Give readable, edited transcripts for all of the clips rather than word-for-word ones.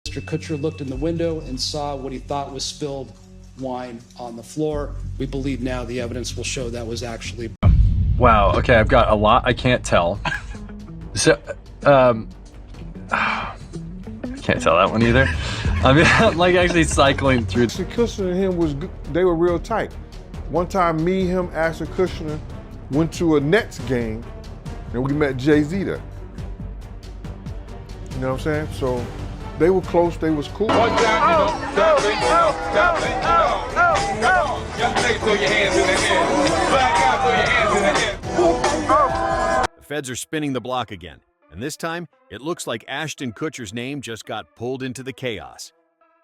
Mr. Kutcher looked in the window and saw what he thought was spilled wine on the floor. We believe now the evidence will show that was actually... Wow, okay, I've got a lot I can't tell. So, I can't tell that one either. I mean, I'm like actually cycling through. Ashton Kutcher and him they were real tight. One time, me, him, Ashton Kutcher went to a Nets game, and we met Jay-Z there. You know what I'm saying? So they were close, they was cool. One time, stop it, Young lady, throw your hands in the air. Black guy, throw your hands in the air. The feds are spinning the block again, and this time, it looks like Ashton Kutcher's name just got pulled into the chaos.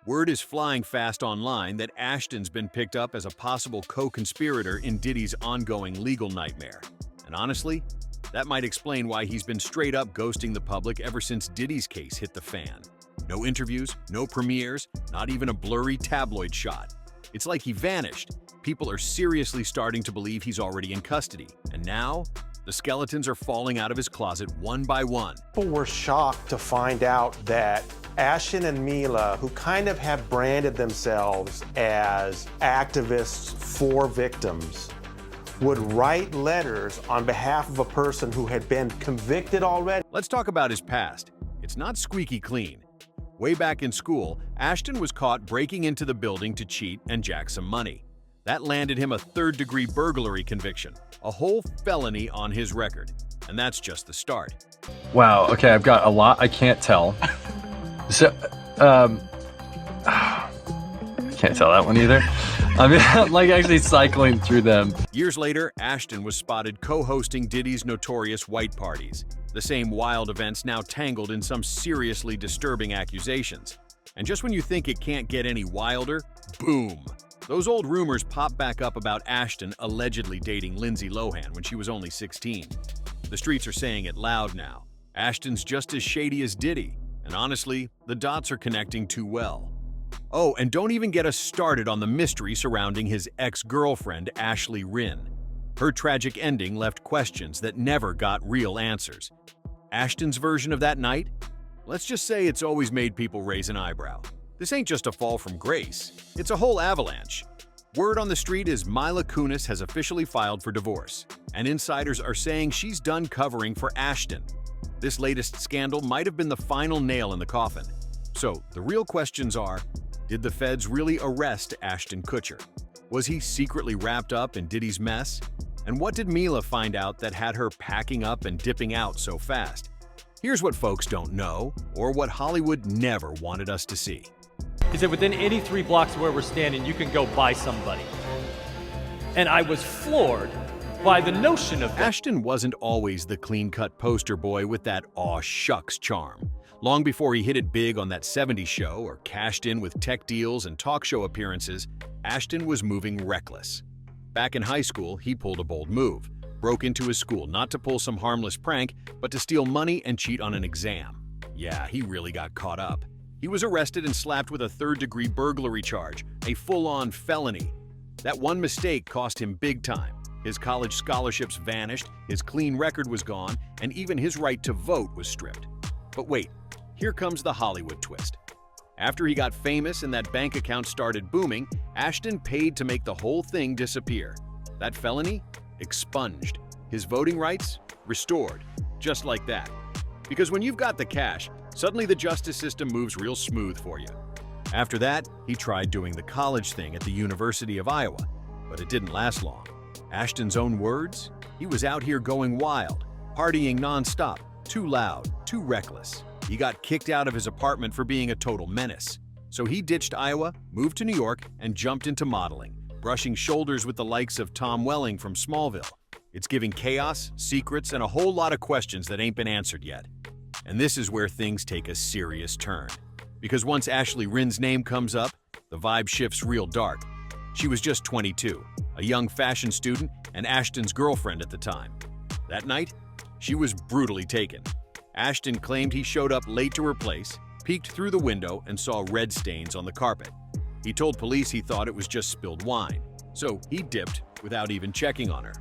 Word is flying fast online that Ashton's been picked up as a possible co-conspirator in Diddy's ongoing legal nightmare. And honestly, that might explain why he's been straight up ghosting the public ever since Diddy's case hit the fan. No interviews, no premieres, not even a blurry tabloid shot. It's like he vanished. People are seriously starting to believe he's already in custody. And now, the skeletons are falling out of his closet one by one. People were shocked to find out that Ashton and Mila, who kind of have branded themselves as activists for victims, would write letters on behalf of a person who had been convicted already. Let's talk about his past. It's not squeaky clean. Way back in school, Ashton was caught breaking into the building to cheat and jack some money. That landed him a third-degree burglary conviction, a whole felony on his record. And that's just the start. Wow, okay, I've got a lot I can't tell. So, I can't tell that one either. I mean, I'm like actually cycling through them. Years later, Ashton was spotted co-hosting Diddy's notorious white parties. The same wild events now tangled in some seriously disturbing accusations. And just when you think it can't get any wilder, boom! Those old rumors pop back up about Ashton allegedly dating Lindsay Lohan when she was only 16. The streets are saying it loud now. Ashton's just as shady as Diddy. And honestly, the dots are connecting too well. Oh, and don't even get us started on the mystery surrounding his ex-girlfriend, Ashley Rinn. Her tragic ending left questions that never got real answers. Ashton's version of that night? Let's just say it's always made people raise an eyebrow. This ain't just a fall from grace, it's a whole avalanche. Word on the street is Mila Kunis has officially filed for divorce, and insiders are saying she's done covering for Ashton. This latest scandal might have been the final nail in the coffin. So, the real questions are, did the feds really arrest Ashton Kutcher? Was he secretly wrapped up in Diddy's mess? And what did Mila find out that had her packing up and dipping out so fast? Here's what folks don't know, or what Hollywood never wanted us to see. He said, within 83 blocks of where we're standing, you can go buy somebody. And I was floored by the notion of that. Ashton wasn't always the clean-cut poster boy with that aw shucks charm. Long before he hit it big on that 70s show or cashed in with tech deals and talk show appearances, Ashton was moving reckless. Back in high school, he pulled a bold move. Broke into his school not to pull some harmless prank, but to steal money and cheat on an exam. Yeah, he really got caught up. He was arrested and slapped with a third-degree burglary charge, a full-on felony. That one mistake cost him big time. His college scholarships vanished, his clean record was gone, and even his right to vote was stripped. But wait, here comes the Hollywood twist. After he got famous and that bank account started booming, Ashton paid to make the whole thing disappear. That felony? Expunged. His voting rights? Restored. Just like that. Because when you've got the cash, suddenly the justice system moves real smooth for you. After that, he tried doing the college thing at the University of Iowa, but it didn't last long. Ashton's own words? He was out here going wild, partying nonstop, too loud, too reckless. He got kicked out of his apartment for being a total menace. So he ditched Iowa, moved to New York, and jumped into modeling, brushing shoulders with the likes of Tom Welling from Smallville. It's giving chaos, secrets, and a whole lot of questions that ain't been answered yet. And this is where things take a serious turn. Because once Ashley Rinn's name comes up, the vibe shifts real dark. She was just 22, a young fashion student and Ashton's girlfriend at the time. That night, she was brutally taken. Ashton claimed he showed up late to her place, peeked through the window, and saw red stains on the carpet. He told police he thought it was just spilled wine, so he dipped without even checking on her.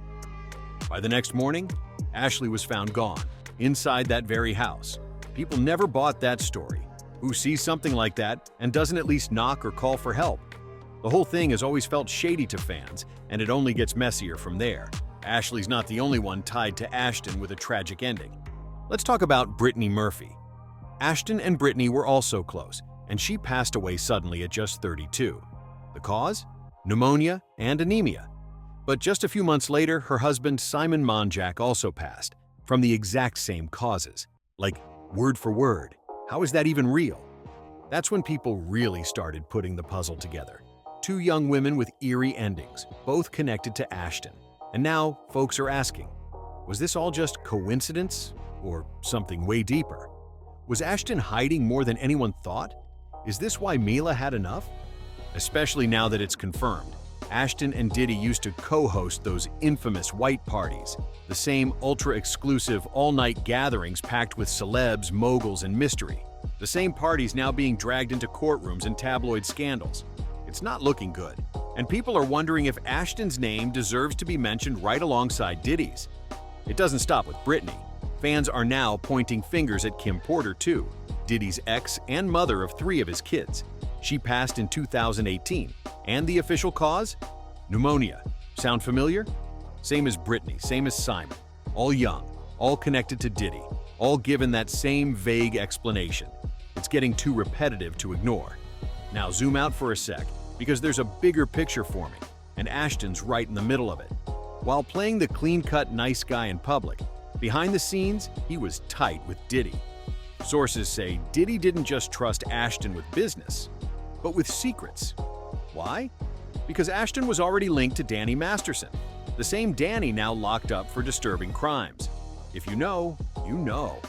By the next morning, Ashley was found gone, inside that very house. People never bought that story. Who sees something like that and doesn't at least knock or call for help? The whole thing has always felt shady to fans, and it only gets messier from there. Ashley's not the only one tied to Ashton with a tragic ending. Let's talk about Brittany Murphy. Ashton and Brittany were also close, and she passed away suddenly at just 32. The cause? Pneumonia and anemia. But just a few months later, her husband Simon Monjack also passed, from the exact same causes. Like, word for word. How is that even real? That's when people really started putting the puzzle together. Two young women with eerie endings, both connected to Ashton. And now, folks are asking, was this all just coincidence or something way deeper? Was Ashton hiding more than anyone thought? Is this why Mila had enough? Especially now that it's confirmed. Ashton and Diddy used to co-host those infamous white parties, the same ultra-exclusive all-night gatherings packed with celebs, moguls, and mystery. The same parties now being dragged into courtrooms and tabloid scandals. It's not looking good, and people are wondering if Ashton's name deserves to be mentioned right alongside Diddy's. It doesn't stop with Brittany. Fans are now pointing fingers at Kim Porter too, Diddy's ex and mother of 3 of his kids. She passed in 2018, and the official cause? Pneumonia. Sound familiar? Same as Brittany, same as Simon. All young, all connected to Diddy, all given that same vague explanation. It's getting too repetitive to ignore. Now zoom out for a sec, because there's a bigger picture forming, and Ashton's right in the middle of it. While playing the clean-cut nice guy in public, behind the scenes, he was tight with Diddy. Sources say Diddy didn't just trust Ashton with business, but with secrets. Why? Because Ashton was already linked to Danny Masterson, the same Danny now locked up for disturbing crimes. If you know, you know.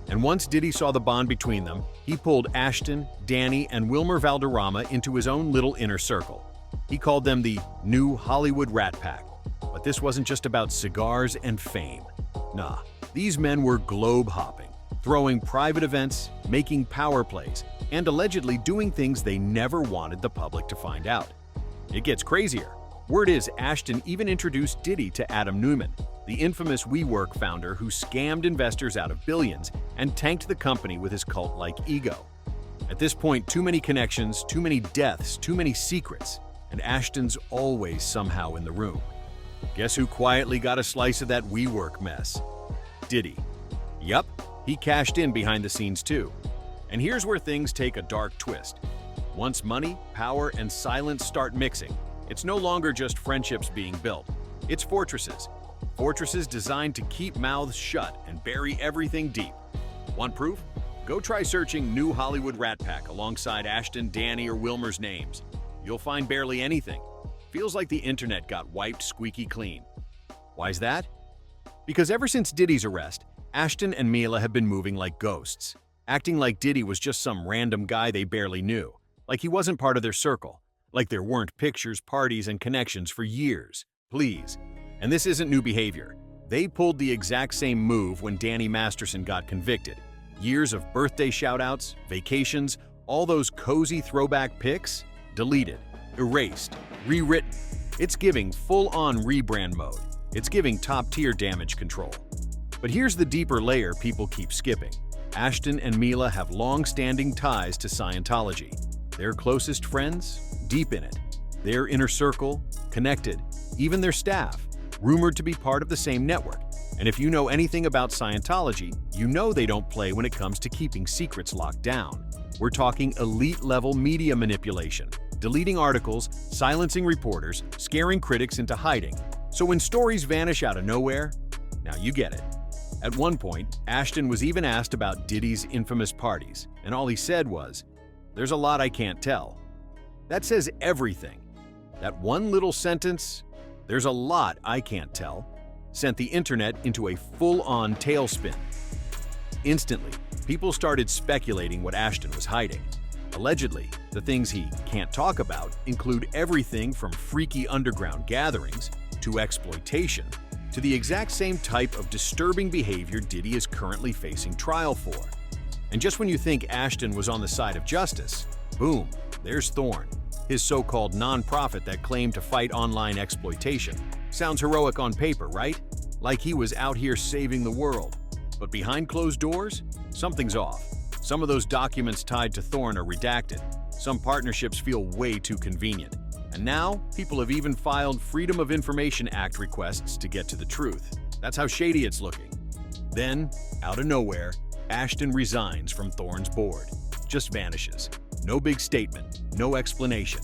And once Diddy saw the bond between them, he pulled Ashton, Danny, and Wilmer Valderrama into his own little inner circle. He called them the New Hollywood Rat Pack. But this wasn't just about cigars and fame. Nah, these men were globe-hopping, throwing private events, making power plays, and allegedly doing things they never wanted the public to find out. It gets crazier. Word is Ashton even introduced Diddy to Adam Neumann, the infamous WeWork founder who scammed investors out of billions and tanked the company with his cult-like ego. At this point, too many connections, too many deaths, too many secrets, and Ashton's always somehow in the room. Guess who quietly got a slice of that WeWork mess? Diddy. Yup, he cashed in behind the scenes too. And here's where things take a dark twist. Once money, power, and silence start mixing, it's no longer just friendships being built. It's fortresses. Fortresses designed to keep mouths shut and bury everything deep. Want proof? Go try searching New Hollywood Rat Pack alongside Ashton, Danny, or Wilmer's names. You'll find barely anything. Feels like the internet got wiped squeaky clean. Why's that? Because ever since Diddy's arrest, Ashton and Mila have been moving like ghosts, acting like Diddy was just some random guy they barely knew, like he wasn't part of their circle, like there weren't pictures, parties, and connections for years. Please. And this isn't new behavior. They pulled the exact same move when Danny Masterson got convicted. Years of birthday shoutouts, vacations, all those cozy throwback pics, deleted, erased, rewritten. It's giving full-on rebrand mode. It's giving top-tier damage control. But here's the deeper layer people keep skipping. Ashton and Mila have long-standing ties to Scientology. Their closest friends, deep in it. Their inner circle, connected. Even their staff, rumored to be part of the same network. And if you know anything about Scientology, you know they don't play when it comes to keeping secrets locked down. We're talking elite-level media manipulation, deleting articles, silencing reporters, scaring critics into hiding. So when stories vanish out of nowhere, now you get it. At one point, Ashton was even asked about Diddy's infamous parties, and all he said was, "There's a lot I can't tell." That says everything. That one little sentence, "There's a lot I can't tell," sent the internet into a full-on tailspin. Instantly, people started speculating what Ashton was hiding. Allegedly, the things he can't talk about include everything from freaky underground gatherings to exploitation to the exact same type of disturbing behavior Diddy is currently facing trial for. And just when you think Ashton was on the side of justice, boom, there's Thorn, his so-called nonprofit that claimed to fight online exploitation. Sounds heroic on paper, right? Like he was out here saving the world. But behind closed doors, something's off. Some of those documents tied to Thorne are redacted. Some partnerships feel way too convenient. And now, people have even filed Freedom of Information Act requests to get to the truth. That's how shady it's looking. Then, out of nowhere, Ashton resigns from Thorne's board. Just vanishes. No big statement, no explanation.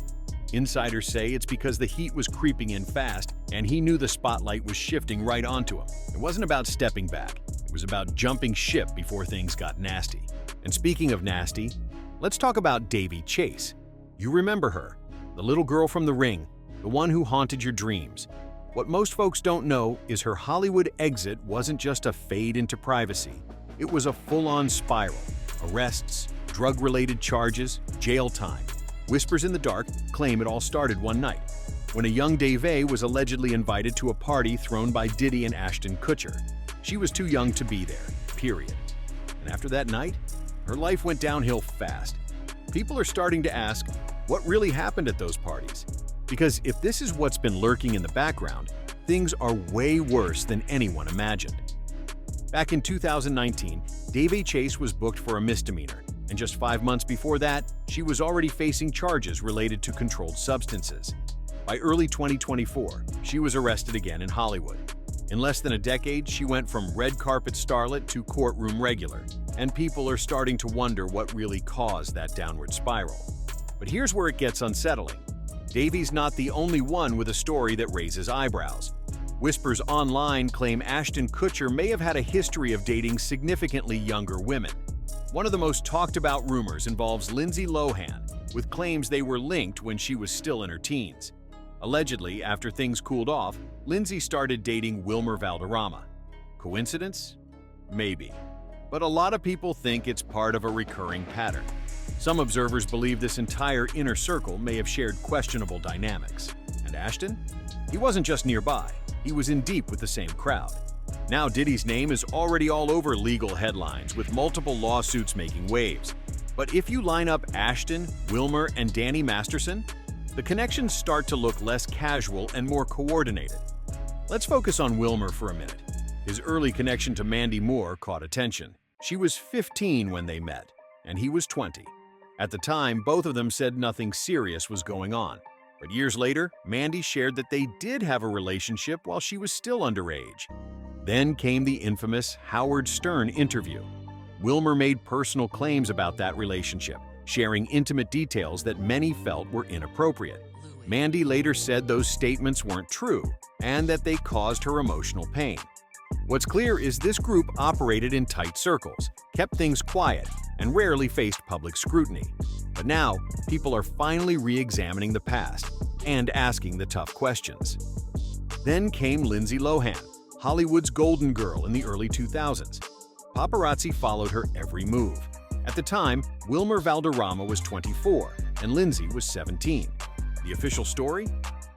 Insiders say it's because the heat was creeping in fast and he knew the spotlight was shifting right onto him. It wasn't about stepping back. It was about jumping ship before things got nasty. And speaking of nasty, let's talk about Davy Chase. You remember her, the little girl from The Ring, the one who haunted your dreams. What most folks don't know is her Hollywood exit wasn't just a fade into privacy. It was a full-on spiral. Arrests, drug-related charges, jail time. Whispers in the dark claim it all started one night, when a young Dave was allegedly invited to a party thrown by Diddy and Ashton Kutcher. She was too young to be there, period. And after that night, her life went downhill fast. People are starting to ask, what really happened at those parties? Because if this is what's been lurking in the background, things are way worse than anyone imagined. Back in 2019, Dave Chase was booked for a misdemeanor, and just 5 months before that, she was already facing charges related to controlled substances. By early 2024, she was arrested again in Hollywood. In less than a decade, she went from red carpet starlet to courtroom regular, and people are starting to wonder what really caused that downward spiral. But here's where it gets unsettling. Davy's not the only one with a story that raises eyebrows. Whispers online claim Ashton Kutcher may have had a history of dating significantly younger women. One of the most talked about rumors involves Lindsay Lohan, with claims they were linked when she was still in her teens. Allegedly, after things cooled off, Lindsay started dating Wilmer Valderrama. Coincidence? Maybe. But a lot of people think it's part of a recurring pattern. Some observers believe this entire inner circle may have shared questionable dynamics. And Ashton? He wasn't just nearby, he was in deep with the same crowd. Now Diddy's name is already all over legal headlines, with multiple lawsuits making waves. But if you line up Ashton, Wilmer, and Danny Masterson, the connections start to look less casual and more coordinated. Let's focus on Wilmer for a minute. His early connection to Mandy Moore caught attention. She was 15 when they met, and he was 20. At the time, both of them said nothing serious was going on. But years later, Mandy shared that they did have a relationship while she was still underage. Then came the infamous Howard Stern interview. Wilmer made personal claims about that relationship, sharing intimate details that many felt were inappropriate. Mandy later said those statements weren't true and that they caused her emotional pain. What's clear is this group operated in tight circles, kept things quiet, and rarely faced public scrutiny. But now, people are finally re-examining the past and asking the tough questions. Then came Lindsay Lohan, Hollywood's golden girl in the early 2000s. Paparazzi followed her every move. At the time, Wilmer Valderrama was 24 and Lindsay was 17. The official story?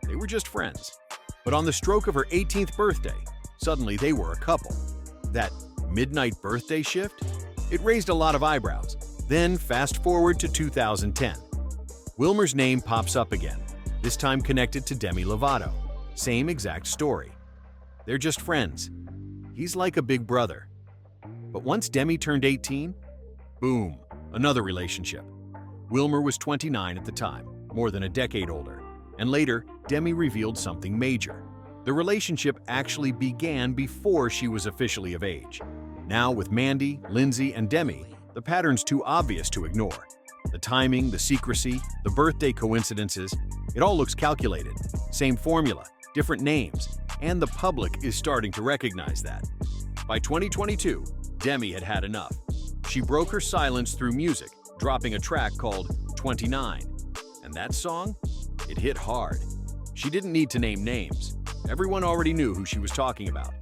They were just friends. But on the stroke of her 18th birthday, suddenly they were a couple. That midnight birthday shift? It raised a lot of eyebrows. Then fast forward to 2010. Wilmer's name pops up again, this time connected to Demi Lovato. Same exact story. They're just friends. He's like a big brother. But once Demi turned 18, boom, another relationship. Wilmer was 29 at the time, more than a decade older. And later, Demi revealed something major. The relationship actually began before she was officially of age. Now with Mandy, Lindsay, and Demi, the pattern's too obvious to ignore. The timing, the secrecy, the birthday coincidences, it all looks calculated. Same formula, different names, and the public is starting to recognize that. By 2022, Demi had had enough. She broke her silence through music, dropping a track called 29. And that song? It hit hard. She didn't need to name names. Everyone already knew who she was talking about.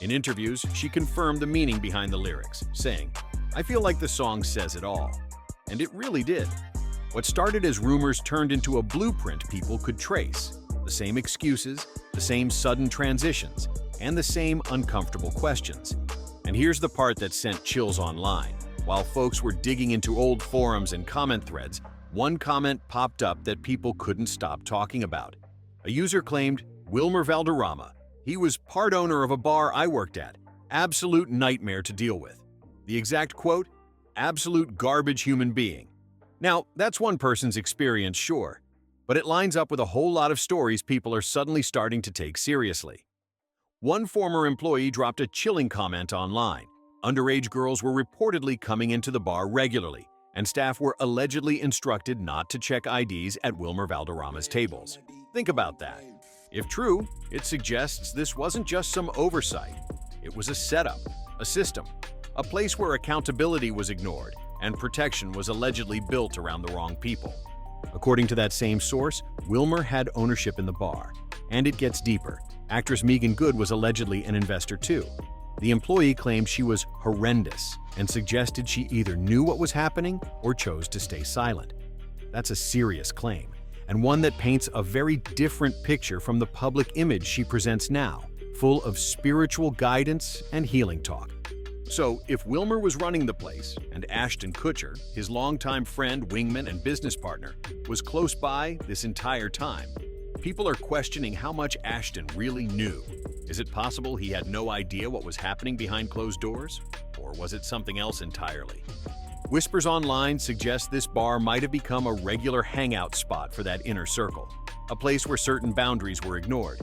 In interviews, she confirmed the meaning behind the lyrics, saying, "I feel like the song says it all." And it really did. What started as rumors turned into a blueprint people could trace. The same excuses, the same sudden transitions, and the same uncomfortable questions. And here's the part that sent chills online. While folks were digging into old forums and comment threads, one comment popped up that people couldn't stop talking about. A user claimed, "Wilmer Valderrama. He was part owner of a bar I worked at. Absolute nightmare to deal with." The exact quote, absolute garbage human being. Now, that's one person's experience, sure, but it lines up with a whole lot of stories people are suddenly starting to take seriously. One former employee dropped a chilling comment online. Underage girls were reportedly coming into the bar regularly, and staff were allegedly instructed not to check IDs at Wilmer Valderrama's tables. Think about that. If true, it suggests this wasn't just some oversight. It was a setup, a system, a place where accountability was ignored and protection was allegedly built around the wrong people. According to that same source, Wilmer had ownership in the bar. And it gets deeper. Actress Meagan Good was allegedly an investor too. The employee claimed she was horrendous and suggested she either knew what was happening or chose to stay silent. That's a serious claim, and one that paints a very different picture from the public image she presents now, full of spiritual guidance and healing talk. So, if Wilmer was running the place, and Ashton Kutcher, his longtime friend, wingman, and business partner, was close by this entire time, people are questioning how much Ashton really knew. Is it possible he had no idea what was happening behind closed doors? Or was it something else entirely? Whispers online suggest this bar might have become a regular hangout spot for that inner circle, a place where certain boundaries were ignored.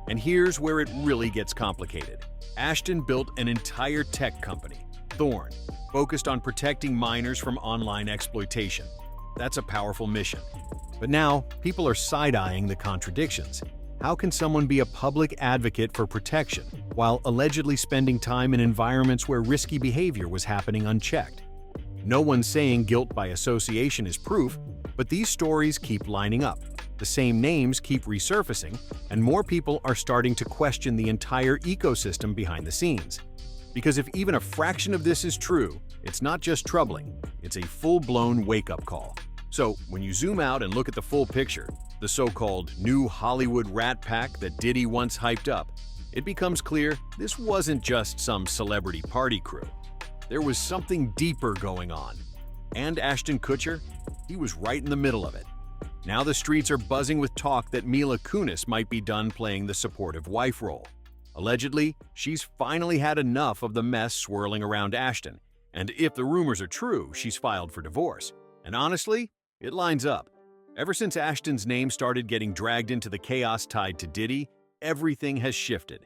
And here's where it really gets complicated. Ashton built an entire tech company, Thorn, focused on protecting minors from online exploitation. That's a powerful mission. But now, people are side-eyeing the contradictions. How can someone be a public advocate for protection while allegedly spending time in environments where risky behavior was happening unchecked? No one's saying guilt by association is proof, but these stories keep lining up. The same names keep resurfacing, and more people are starting to question the entire ecosystem behind the scenes. Because if even a fraction of this is true, it's not just troubling, it's a full-blown wake-up call. So, when you zoom out and look at the full picture, the so-called new Hollywood rat pack that Diddy once hyped up, it becomes clear this wasn't just some celebrity party crew. There was something deeper going on. And Ashton Kutcher, he was right in the middle of it. Now the streets are buzzing with talk that Mila Kunis might be done playing the supportive wife role. Allegedly, she's finally had enough of the mess swirling around Ashton, and if the rumors are true, she's filed for divorce. And honestly, it lines up. Ever since Ashton's name started getting dragged into the chaos tied to Diddy, everything has shifted.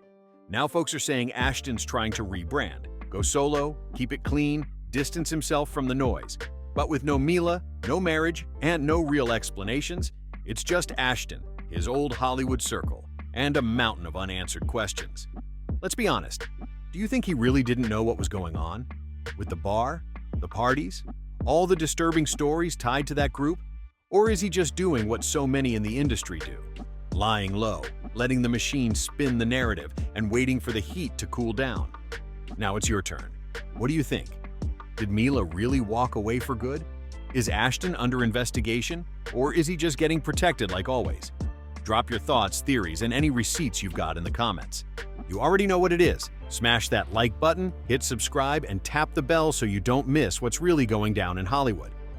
Now folks are saying Ashton's trying to rebrand, go solo, keep it clean, distance himself from the noise. But with no Mila, no marriage, and no real explanations, it's just Ashton, his old Hollywood circle, and a mountain of unanswered questions. Let's be honest, do you think he really didn't know what was going on? With the bar, the parties, all the disturbing stories tied to that group? Or is he just doing what so many in the industry do? Lying low, letting the machine spin the narrative, and waiting for the heat to cool down. Now it's your turn. What do you think? Did Mila really walk away for good? Is Ashton under investigation? Or is he just getting protected like always? Drop your thoughts, theories, and any receipts you've got in the comments. You already know what it is. Smash that like button, hit subscribe, and tap the bell so you don't miss what's really going down in Hollywood.